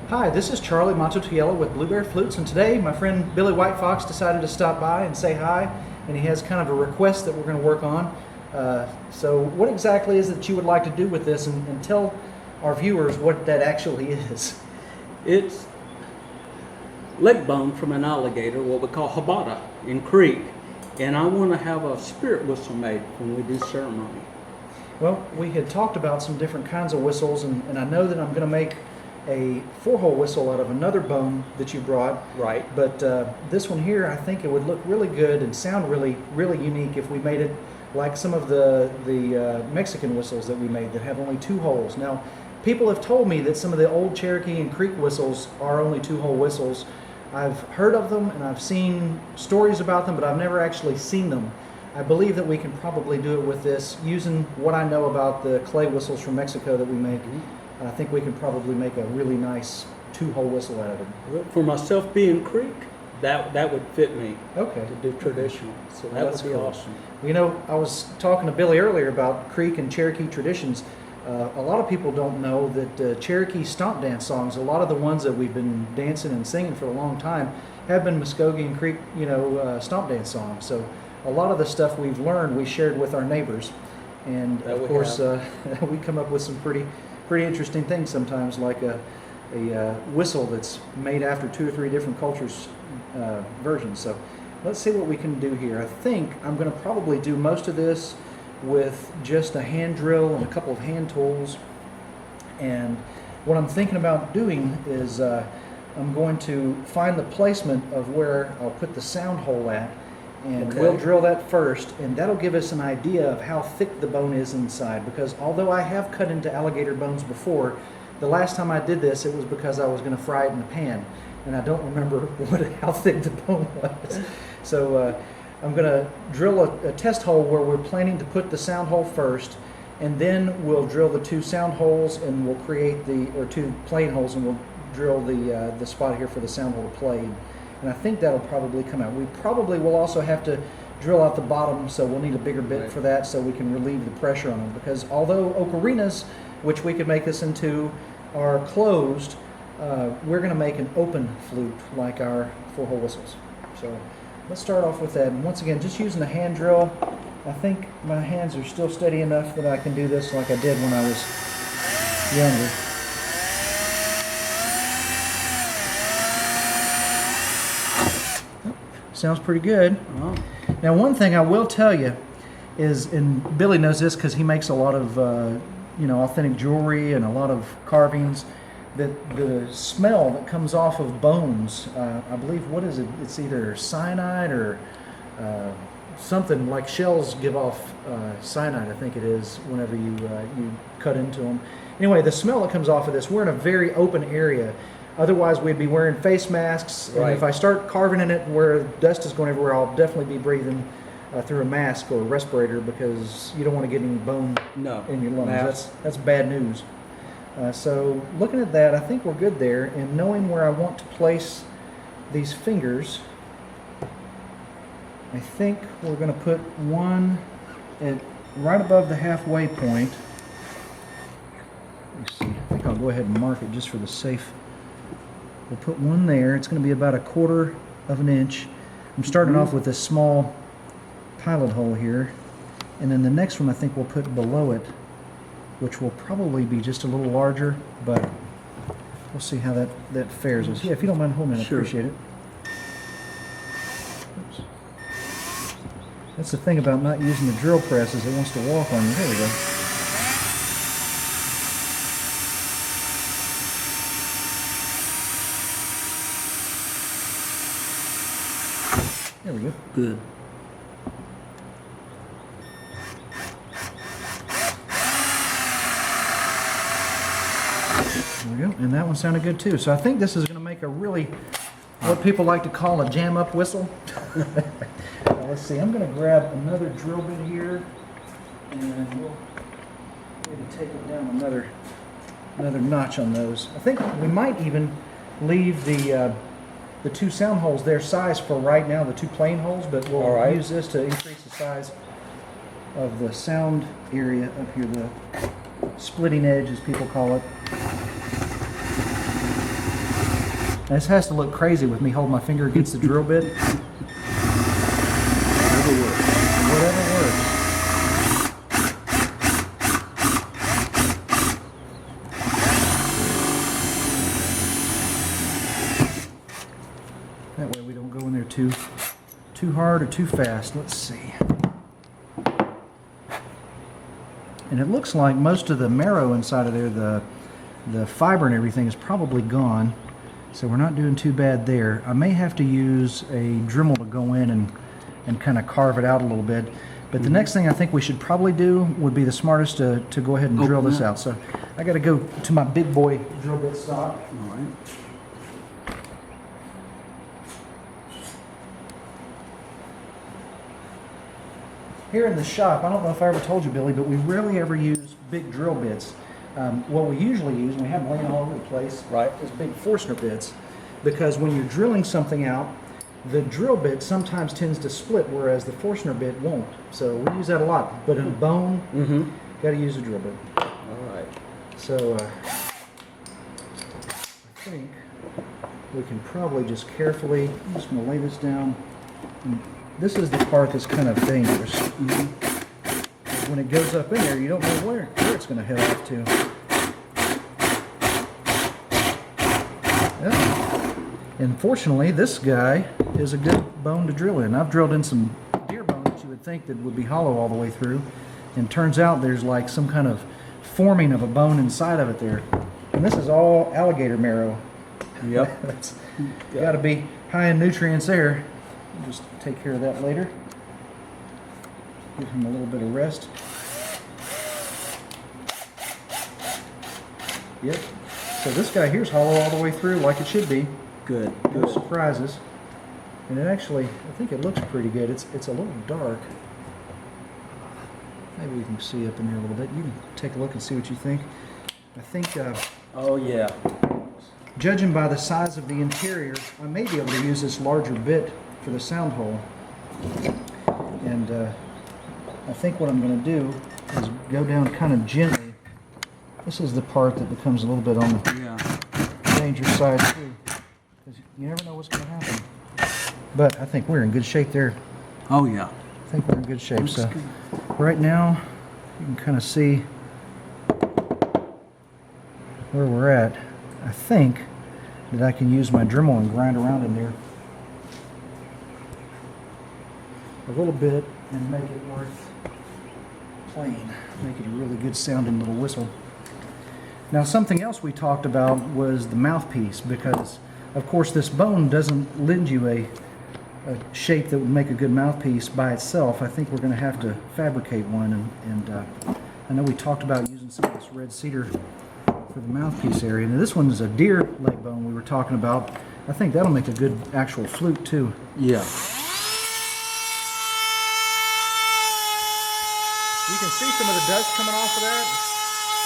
Hi, this is Charlie Mato-Toyela with Blueberry Flutes, and today my friend Billy White Fox decided to stop by and say hi, and he has kind of a request that we're going to work on. So what exactly is it that you would like to do with this, and tell our viewers what that actually is? It's leg bone from an alligator, what we call habata in Creek, and I want to have a spirit whistle made when we do ceremony. Well, we had talked about some different kinds of whistles, and I know that I'm going to make a 4-hole whistle out of another bone that you brought. Right. But this one here, I think it would look really good and sound really, really unique if we made it like some of the Mexican whistles that we made that have only 2 holes. Now, people have told me that some of the old Cherokee and Creek whistles are only 2-hole whistles. I've heard of them and I've seen stories about them, but I've never actually seen them. I believe that we can probably do it with this using what I know about the clay whistles from Mexico that we make. I think we can probably make a really nice 2-hole whistle out of it. For myself being Creek, that would fit me. Okay. To do traditional, so that would be cool. awesome. You know, I was talking to Billy earlier about Creek and Cherokee traditions. A lot of people don't know that Cherokee stomp dance songs, a lot of the ones that we've been dancing and singing for a long time, have been Muskogee and Creek, stomp dance songs. So a lot of the stuff we've learned, we shared with our neighbors, and of course, we come up with some pretty interesting things sometimes, like a whistle that's made after 2 or 3 different cultures' versions. So let's see what we can do here. I think I'm going to probably do most of this with just a hand drill and a couple of hand tools. And what I'm thinking about doing is I'm going to find the placement of where I'll put the sound hole at, and we'll drill that first, and that'll give us an idea of how thick the bone is inside, because although I have cut into alligator bones before, the last time I did this, it was because I was going to fry it in a pan, and I don't remember how thick the bone was. So I'm going to drill a test hole where we're planning to put the sound hole first, and then we'll drill the 2 sound holes, and we'll create 2 plain holes, and we'll drill the spot here for the sound hole to play. And I think that'll probably come out. We probably will also have to drill out the bottom, so we'll need a bigger bit for that so we can relieve the pressure on them. Because although ocarinas, which we could make this into, are closed, we're going to make an open flute like our 4-hole whistles. So let's start off with that. And once again, just using a hand drill. I think my hands are still steady enough that I can do this like I did when I was younger. Sounds pretty good. Oh. Now, one thing I will tell you is, and Billy knows this because he makes a lot of, authentic jewelry and a lot of carvings, that the smell that comes off of bones, I believe, what is it? It's either cyanide or something like shells give off cyanide, I think it is, whenever you cut into them. Anyway, the smell that comes off of this, we're in a very open area. Otherwise, we'd be wearing face masks, and if I start carving in it where dust is going everywhere, I'll definitely be breathing through a mask or a respirator, because you don't want to get any bone in your lungs. That's bad news. So looking at that, I think we're good there, and knowing where I want to place these fingers, I think we're going to put one right above the halfway point. Let's see. I think I'll go ahead and mark it just for the safe. We'll put one there. It's going to be about 1/4 of an inch. I'm starting off with this small pilot hole here, and then the next one I think we'll put below it, which will probably be just a little larger, but we'll see how that fares us. Yeah, if you don't mind holding it, I appreciate it. Oops. That's the thing about not using the drill press, is it wants to walk on you. There we go. There we go. Good. There we go. And that one sounded good too. So I think this is going to make a really, what people like to call a jam-up whistle. Now, let's see. I'm going to grab another drill bit here, and we'll maybe take it down another notch on those. I think we might even leave the 2 sound holes their size for right now, the 2 plain holes, but we'll use this to increase the size of the sound area up here, the splitting edge as people call it. This has to look crazy with me holding my finger against the drill bit. Whatever works. Whatever works. That way we don't go in there too hard or too fast. Let's see. And it looks like most of the marrow inside of there, the fiber and everything is probably gone. So we're not doing too bad there. I may have to use a Dremel to go in and kind of carve it out a little bit. But the next thing I think we should probably do would be the smartest to go ahead and drill this out. So I got to go to my big boy drill bit stock. All right. Here in the shop, I don't know if I ever told you, Billy, but we rarely ever use big drill bits. What we usually use, and we have them laying all over the place, Right. is big Forstner bits. Because when you're drilling something out, the drill bit sometimes tends to split, whereas the Forstner bit won't. So we use that a lot. But in a bone, got to use a drill bit. All right. So I think we can probably just carefully, I'm just going to lay this down. And this is the part that's kind of dangerous. When it goes up in there, you don't know where it's going to head off to. Yeah. And fortunately, this guy is a good bone to drill in. I've drilled in some deer bone that you would think that would be hollow all the way through. And turns out there's like some kind of forming of a bone inside of it there. And this is all alligator marrow. Yep. It's got to be high in nutrients there. We'll just take care of that later. Give him a little bit of rest. Yep. So this guy here's hollow all the way through like it should be. Good. No Good. surprises. And it actually, I think it looks pretty good. It's a little dark. Maybe we can see up in there a little bit. You can take a look and see what you think. I think, Oh yeah. judging by the size of the interior, I may be able to use this larger bit for the sound hole. And I think what I'm going to do is go down kind of gently. This is the part that becomes a little bit on the dangerous side too, because you never know what's going to happen. But I think we're in good shape there. Oh yeah. I think we're in good shape. Looks So good. right now, you can kind of see where we're at. I think that I can use my Dremel and grind around in there a little bit and make it worth playing. Make it a really good sounding little whistle. Now something else we talked about was the mouthpiece, because of course this bone doesn't lend you a shape that would make a good mouthpiece by itself. I think we're going to have to fabricate one, and I know we talked about using some of this red cedar for the mouthpiece area. Now this one is a deer leg bone we were talking about. I think that'll make a good actual flute too. Yeah. You can see some of the dust coming off of that,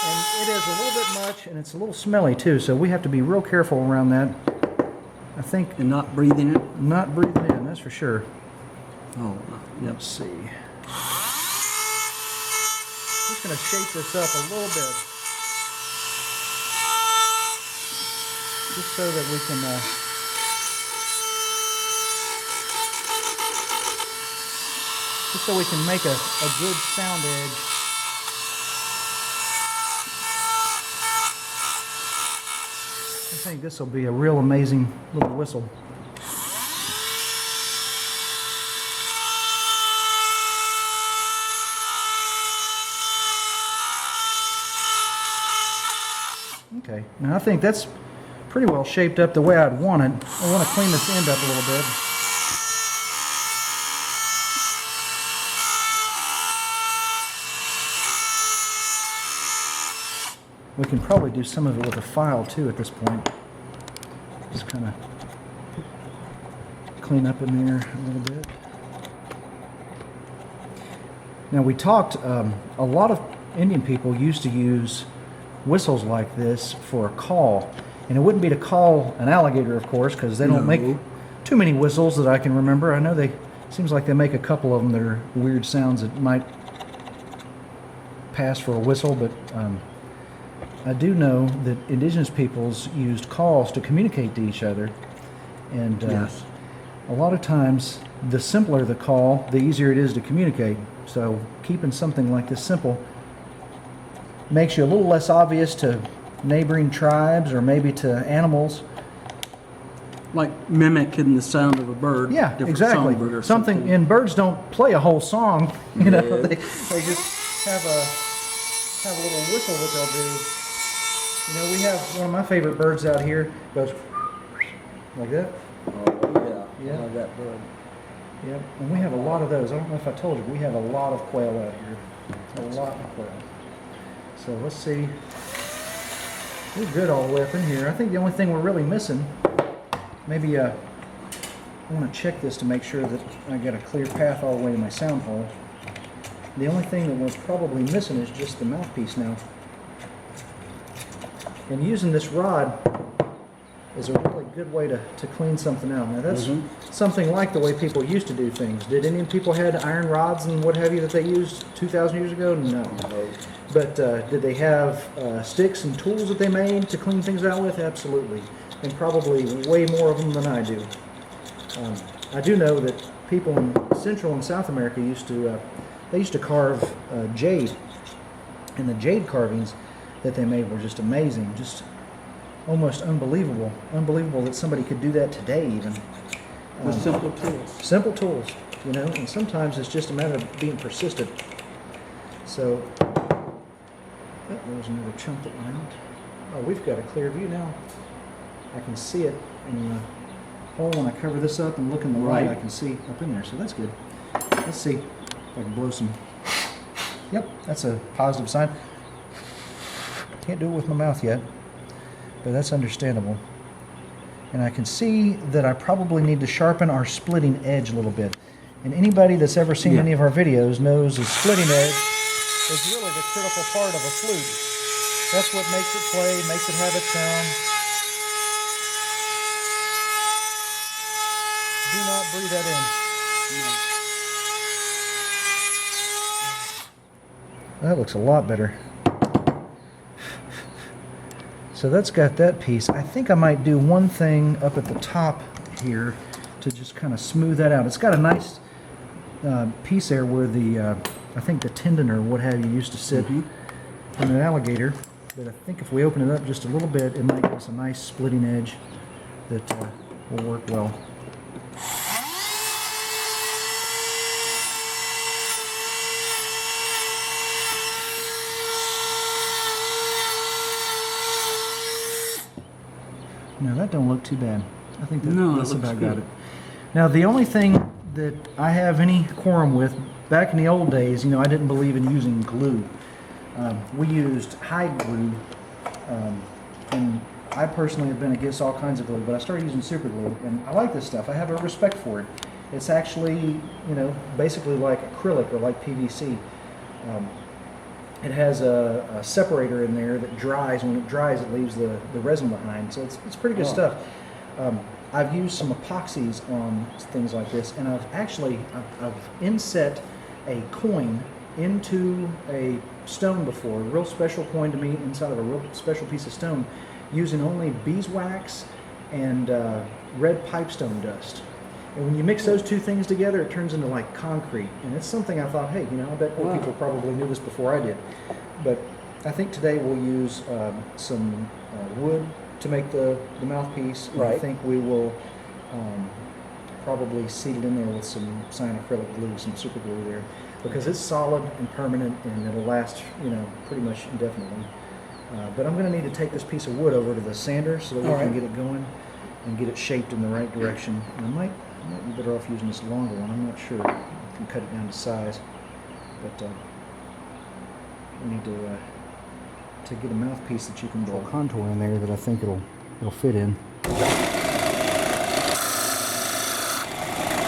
and it is a little bit much, and it's a little smelly too, so we have to be real careful around that. I think And not breathing it. not breathing in, that's for sure. Oh. Yep. Let's see. Just going to shape this up a little bit, just so that we can make a good sound edge. I think this will be a real amazing little whistle. Okay, now I think that's pretty well shaped up the way I'd want it. I want to clean this end up a little bit. We can probably do some of it with a file too at this point. Just kind of clean up in there a little bit. Now we talked, a lot of Indian people used to use whistles like this for a call. And it wouldn't be to call an alligator, of course, because they don't make too many whistles that I can remember. I know seems like they make a couple of them that are weird sounds that might pass for a whistle, but I do know that indigenous peoples used calls to communicate to each other, and Yes. a lot of times the simpler the call, the easier it is to communicate. So keeping something like this simple makes you a little less obvious to neighboring tribes or maybe to animals. Like mimicking the sound of a bird. Yeah, different exactly. songbird or Something, and birds don't play a whole song. You know, Yeah. they just have a little whistle that they'll do. You know, we have one of my favorite birds out here goes like that. Oh, yeah. Yeah. I love that bird. Yep, and we have a lot of those. I don't know if I told you, we have a lot of quail out here. A lot of quail. So let's see. We're good all the way up in here. I think the only thing we're really missing, maybe I want to check this to make sure that I got a clear path all the way to my sound hole. The only thing that was probably missing is just the mouthpiece now. And using this rod is a really good way to clean something out. Now that's something like the way people used to do things. Did Indian people had iron rods and what have you that they used 2,000 years ago? No. But did they have sticks and tools that they made to clean things out with? Absolutely. And probably way more of them than I do. I do know that people in Central and South America used to carve jade. And the jade carvings that they made were just amazing. Just almost unbelievable. Unbelievable that somebody could do that today even. With simple tools. Simple tools, you know, and sometimes it's just a matter of being persistent. So, there was another chunk that went out. Oh, we've got a clear view now. I can see it in the hole when I cover this up and look in the light. I can see up in there, so that's good. Let's see if I can blow some. Yep, that's a positive sign. Can't do it with my mouth yet, but that's understandable. And I can see that I probably need to sharpen our splitting edge a little bit. And anybody that's ever seen any of our videos knows the splitting edge is really the critical part of a flute. That's what makes it play, makes it have its sound. Do not breathe that in. That looks a lot better. So that's got that piece. I think I might do one thing up at the top here to just kind of smooth that out. It's got a nice piece there where the, I think the tendon or what have you used to sit in an alligator. But I think if we open it up just a little bit, it might give us a nice splitting edge that will work well. No, that don't look too bad. I think that's about got it. Now, the only thing that I have any quorum with, back in the old days, you know, I didn't believe in using glue. We used hide glue, and I personally have been against all kinds of glue, but I started using super glue, and I like this stuff. I have a respect for it. It's actually, you know, basically like acrylic or like PVC. It has a separator in there that dries. When it dries, it leaves the resin behind. So it's pretty good stuff. I've used some epoxies on things like this, and I've inset a coin into a stone before, a real special coin to me inside of a real special piece of stone, using only beeswax and red pipestone dust. And when you mix those two things together, it turns into like concrete. And it's something I thought, hey, you know, I bet more people probably knew this before I did. But I think today we'll use some wood to make the mouthpiece. And I think we will probably seat it in there with some cyanacrylic glue, some super glue there, because it's solid and permanent and it'll last, you know, pretty much indefinitely. But I'm going to need to take this piece of wood over to the sander so that we can get it going and get it shaped in the right direction. And I might be better off using this longer one. I'm not sure. I can cut it down to size, but we need to get a mouthpiece that you can draw contour in there that I think it'll fit in.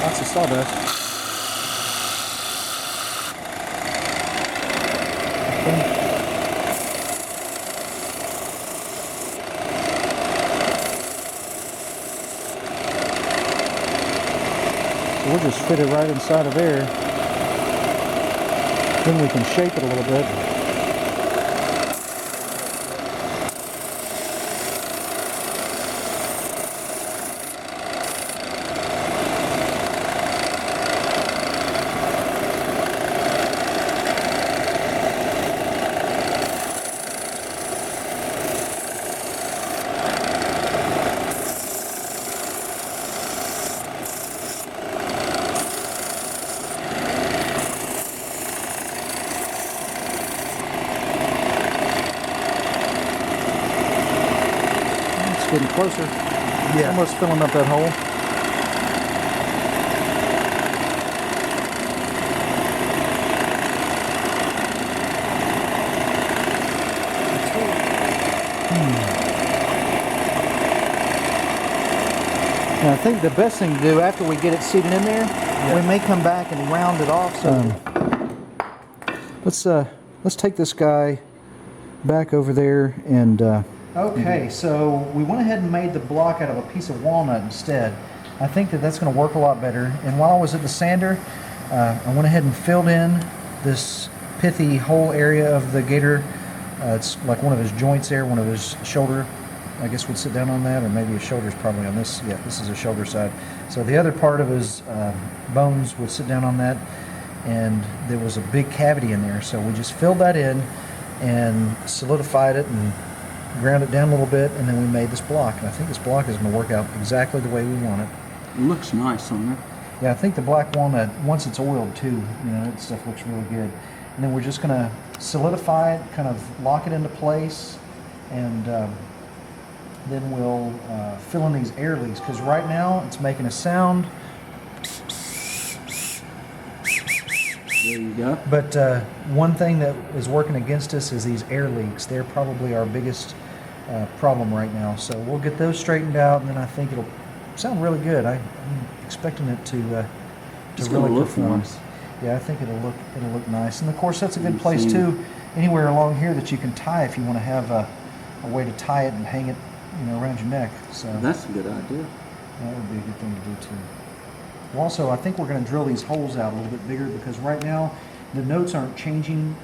Lots of sawdust. We'll just fit it right inside of there. Then we can shape it a little bit. getting closer. It's almost filling up that hole. And I think the best thing to do after we get it seated in there, we may come back and round it off. So let's take this guy back over there and. Okay, so we went ahead and made the block out of a piece of walnut instead. I think that that's going to work a lot better. And while I was at the sander, I went ahead and filled in this pithy hole area of the gator. It's like one of his joints there, one of his shoulder. I guess would sit down on that, or maybe his shoulder's probably on this. Yeah, this is his shoulder side. So the other part of his bones would sit down on that, and there was a big cavity in there. So we just filled that in and solidified it and ground it down a little bit, and then we made this block. And I think this block is going to work out exactly the way we want it. It looks nice on there. Yeah, I think the black walnut, once it's oiled too, that stuff looks really good. And then we're just going to solidify it, kind of lock it into place, and then we'll fill in these air leaks, because right now it's making a sound. There you go. But one thing that is working against us is these air leaks. They're probably our biggest problem right now. So we'll get those straightened out, and then I think it'll sound really good. I'm expecting it to really look perform. nice. Yeah, I think it'll look nice. And of course, that's a good place too. Anywhere along here that you can tie, if you want to have a way to tie it and hang it, around your neck. So That's a good idea. that would be a good thing to do too. Well, also, I think we're going to drill these holes out a little bit bigger, because right now the notes aren't changing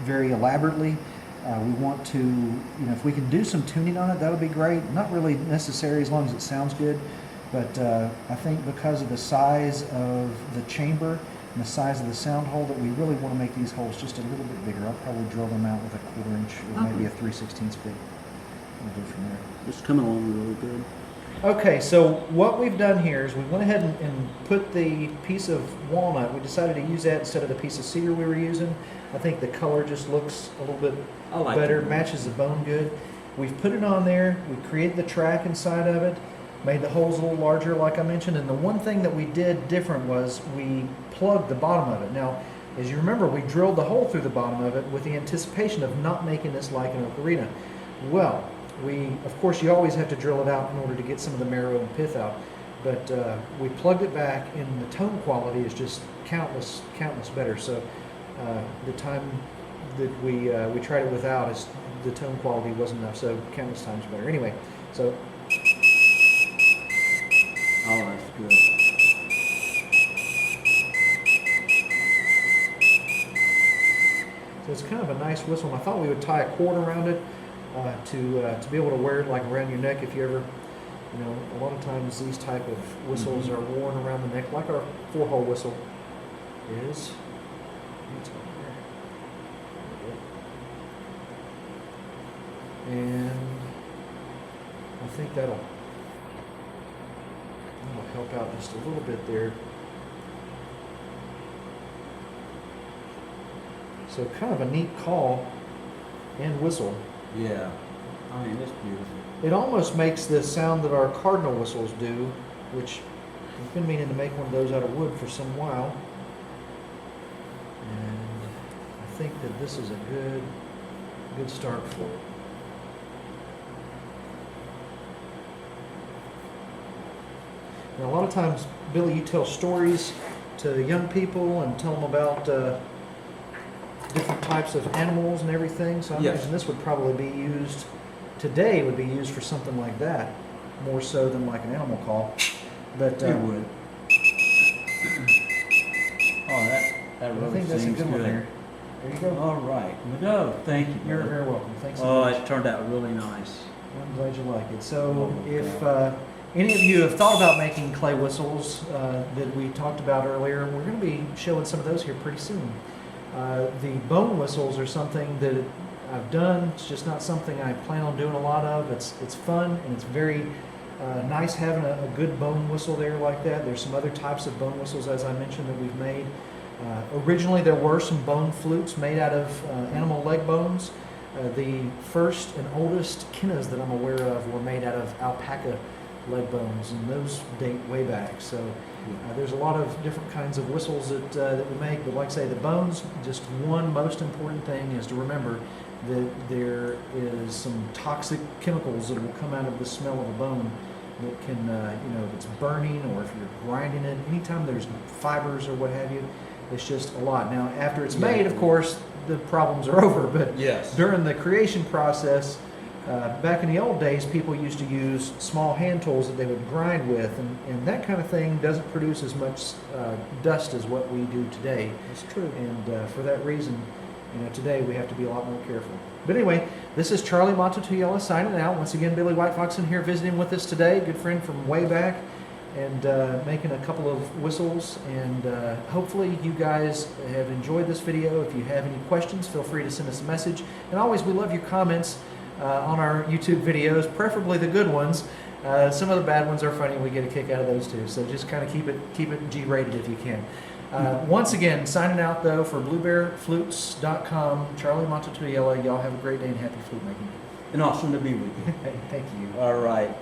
very elaborately. We want to, if we can do some tuning on it, that would be great. Not really necessary as long as it sounds good, but I think because of the size of the chamber and the size of the sound hole, that we really want to make these holes just a little bit bigger. I'll probably drill them out with a 1/4 inch or maybe a 3/16 bit. We'll do from there. It's coming along really good. Okay, so what we've done here is we went ahead and put the piece of walnut. We decided to use that instead of the piece of cedar we were using. I think the color just looks a little bit I like better, it. matches the bone good. We've put it on there. We created the track inside of it, made the holes a little larger like I mentioned, and the one thing that we did different was we plugged the bottom of it. Now, as you remember, we drilled the hole through the bottom of it with the anticipation of not making this like an ocarina. Well, of course, you always have to drill it out in order to get some of the marrow and pith out, but we plugged it back, and the tone quality is just countless better. So the time that we tried it without, the tone quality wasn't enough, so countless times better. Anyway, so Oh, that's good. it's kind of a nice whistle. And I thought we would tie a cord around it to be able to wear it like around your neck if you ever, a lot of times these type of whistles are worn around the neck, like our 4-hole whistle is. It's over there. And I think that'll help out just a little bit there. So kind of a neat call and whistle. Yeah. I mean, it's beautiful. It almost makes the sound that our cardinal whistles do, which I've been meaning to make one of those out of wood for some while. And I think that this is a good start for it. Now, a lot of times, Billy, you tell stories to young people and tell them about different types of animals and everything. So I Yes. imagine this would probably be used today. Would be used for something like that, more so than like an animal call. But It would. Oh, that I really think that's a seems good one good. there. There you go. All right. No, thank you. You're brother. very welcome. Thanks. so Oh, much. it turned out really nice. I'm glad you like it. So, Oh, if any of you have thought about making clay whistles that we talked about earlier, we're going to be showing some of those here pretty soon. The bone whistles are something that I've done. It's just not something I plan on doing a lot of. It's fun, and it's very nice having a good bone whistle there like that. There's some other types of bone whistles, as I mentioned, that we've made. Originally, there were some bone flutes made out of animal leg bones. The first and oldest kinas that I'm aware of were made out of alpaca leg bones, and those date way back. So there's a lot of different kinds of whistles that we make, but like I say, the bones, just one most important thing is to remember that there is some toxic chemicals that will come out of the smell of a bone that can, if it's burning or if you're grinding it, anytime there's fibers or what have you, it's just a lot. Now, after it's made, of course, the problems are over, but Yes. during the creation process, back in the old days, people used to use small hand tools that they would grind with, and that kind of thing doesn't produce as much dust as what we do today. That's true. And for that reason, today we have to be a lot more careful. But anyway, this is Charlie Mato-Toyela signing out. Once again, Billy White Foxen here visiting with us today, good friend from way back, and making a couple of whistles. And hopefully you guys have enjoyed this video. If you have any questions, feel free to send us a message. And always, we love your comments on our YouTube videos, preferably the good ones. Some of the bad ones are funny. We get a kick out of those too. So just kind of keep it G-rated if you can. Once again, signing out though for BlueBearFlutes.com, Charlie Mato-Toyela. Y'all have a great day and happy flute making. And awesome to be with you. Thank you. All right.